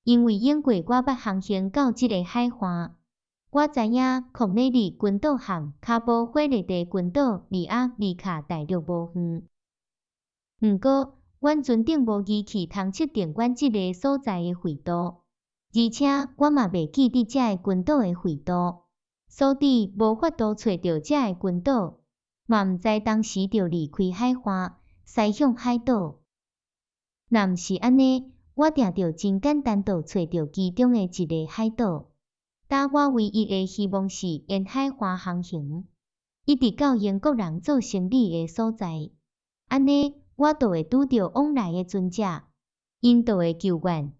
因为演过我捌航行到即个海岸，我知影孔内里群岛和卡波火热地群岛离卡大陆无远。毋过，阮船顶无仪器通测定阮即个所在的纬度，而且我嘛袂记得遮个群岛的纬度，所以无法度找到遮个群岛，嘛毋知当时就离开海岸，驶向海岛。若毋是安尼，我定着真简单地找到其中的一个海岛。但我唯一的希望是沿海岸航行，一直到英国人做生意的所在，安尼我就会拄到往来的船只，因就会救援。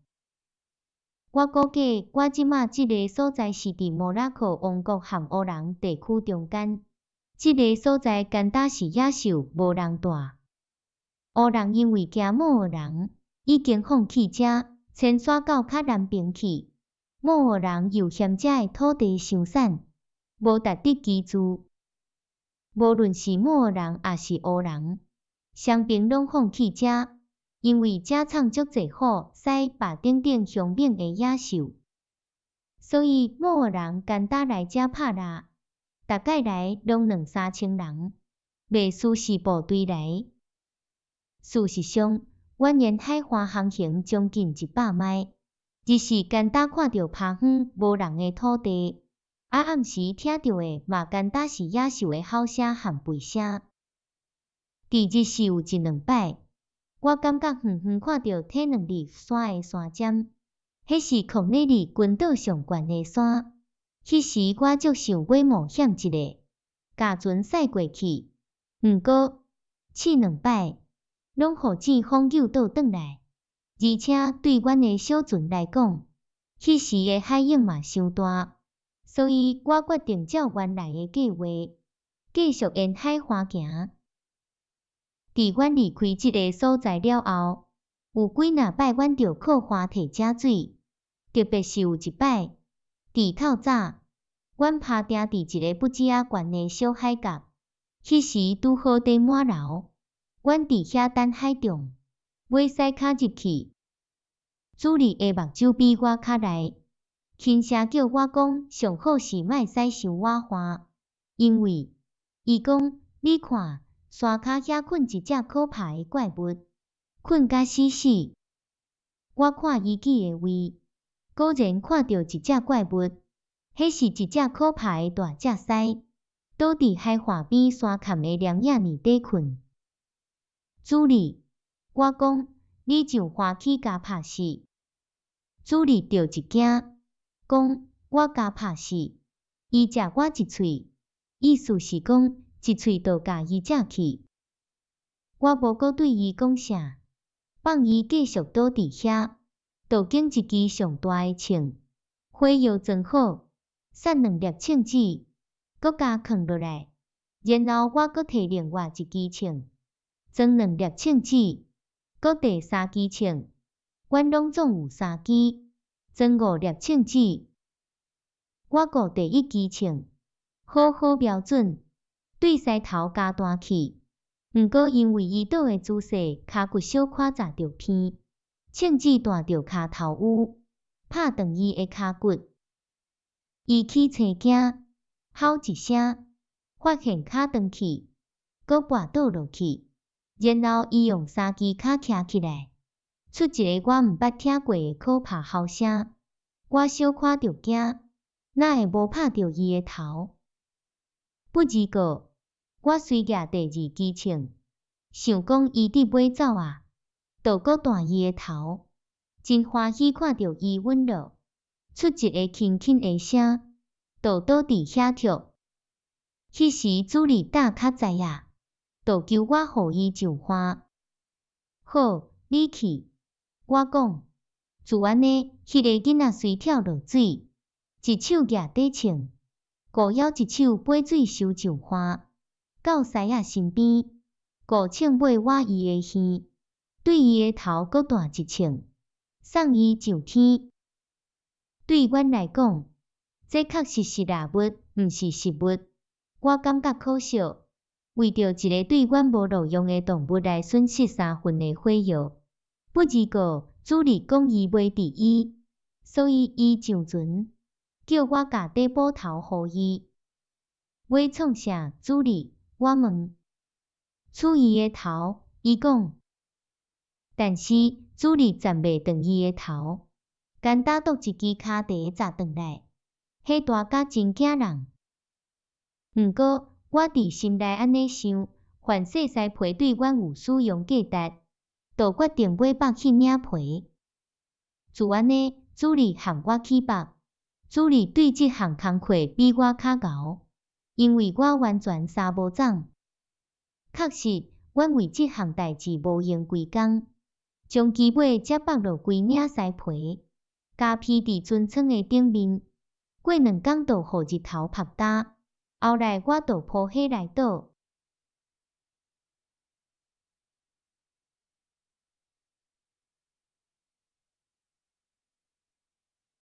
我估计我即马即个所在是伫摩纳哥王国和黑人地区中间，即个所在干焦是野兽无人住。黑人因为惊摩尔人，已经放弃遮，迁徙到较南边去。摩尔人又嫌遮的土地伤散，无值得居住。无论是摩尔人也是黑人，双边拢放弃遮，因为遮产足济好使白顶顶凶猛的野兽，所以摩尔人干焦来遮拍蜡，大概来拢2、3千人，袂输是部队来。事实上，阮沿海岸航行将近100迈。日时干焦看到趴远无人的土地，暗时听到的嘛干焦是野兽的吼声和吠声。伫日时有1-2摆，我感觉远远看到体2粒山的山尖，迄是孔内里群岛上悬的山。迄时我足想要冒险一下，驾船驶过去。毋过试2摆，拢互钱风诱倒转来。而且对阮的小船来讲，迄时的海涌嘛伤大，所以我决定照原来的计划，继续沿海岸行。伫阮离开即个所在了后，有几若摆阮着靠岸摕遮水，特别是有一摆，伫透早，阮趴定伫一个不止仔悬的小海角，迄时拄好地满流，阮伫遐等海中。尾驶骹入去，主理的目睭比我较内，轻声叫我讲上好是莫使伤我岸，因为伊讲你看山骹遐困一只可怕的怪物，困甲死死。我看伊记的位，果然看到一只怪物，迄是一只可怕的大只狮，倒伫海岸边山坎的凉影里底困。主理。我讲，你上欢喜甲拍死。主理着一惊，讲我甲拍死，伊食我一喙，意思是讲一喙就甲伊食去。我无阁对伊讲啥，放伊继续倒伫遐，就拣一支上大的枪，火药装好，散2粒枪子，阁加放落来，然后我阁摕另外一支枪，装2粒枪子。搁第3支枪，阮拢总有3支，装5粒枪子。我顾第1支枪，好好瞄准，对狮头加弹去。毋过因为伊倒的姿势，骹骨小可砸着偏，枪子弹着骹头乌，拍断伊的骹骨。伊起青惊，吼一声，发现骹断去，搁跋倒落去。然后伊用3支骹徛起来，出一个我毋捌听过的可怕吼声。我小可着惊，哪会无拍着伊的头？不而过，我随举第2支枪，想讲伊伫尾走啊，就搁弹伊的头。真欢喜看到伊稳落，出一个轻轻的声，就倒伫遐跳。迄时主理大较知影。就求我互伊上岸。好，你去。我讲，就安尼，迄个囡仔随跳落水，一手举底枪，顾枵一手背水收上岸，到狮仔身边，顾枪尾挖伊的耳，对伊的头搁弹一枪，送伊上天。对阮来讲，这确实是猎物，毋是食物。我感觉可笑。为着一个对阮无路用的动物来损失3份的火药，不而过主理讲伊袂伫伊，所以伊上船，叫我甲底补头互伊。要创啥主理？我问。处伊个头，伊讲。但是主理暂袂断伊个头，干打倒一支骹茶砸转来，迄大甲真惊人。毋过我伫心内安尼想，凡细西皮对阮有使用价值，就决定买北去领皮。自安尼，主理喊我去北，主理对即项工课比我较敖，因为我完全三无长。确实，阮为即项代志无用规工。将鸡尾才剥落规领西皮，加披伫船舱的顶面，过2工就互日头晒干。后来我就铺喺内底，